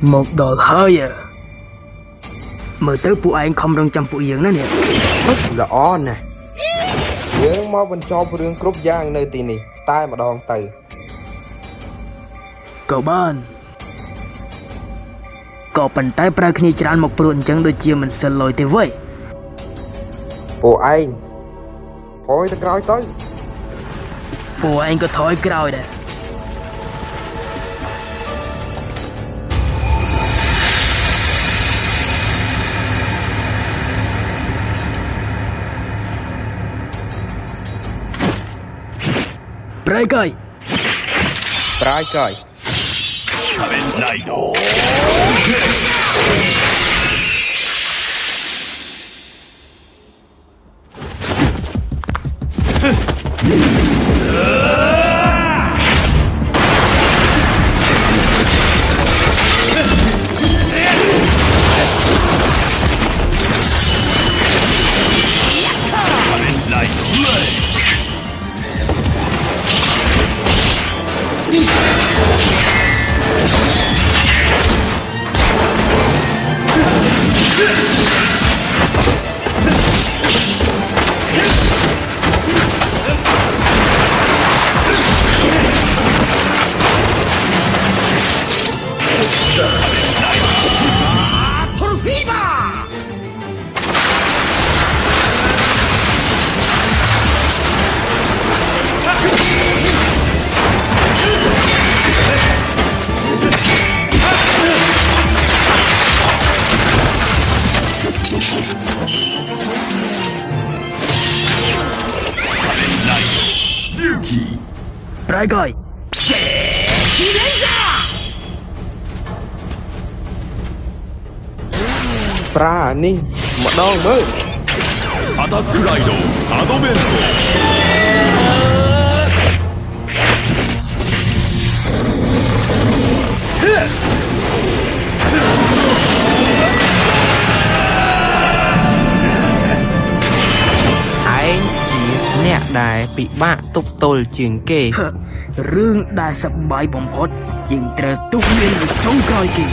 một đợt hơi à mời tới phụ anh không rong chăm phụ dưỡng đó nè là ó nè dưỡng mau bên cho rương cướp giang nơi tì nì tai mà đòn từ cậu ban cậu bàn tay pra khni chran một pruon chẳng đôi chia mình sơn lôi thế vậy phụ anh thôi ta coi tới phụ anh có thói cào đây Prai coi Prai coi pra ní mà đòn mới Attack Raido Advent Anh chỉ nè đài bị bạn tục tồi chuyện kê រឿងដែលសប្បាយបំផុតយើងត្រូវទុកមានឲ្យចុងក្រោយគេ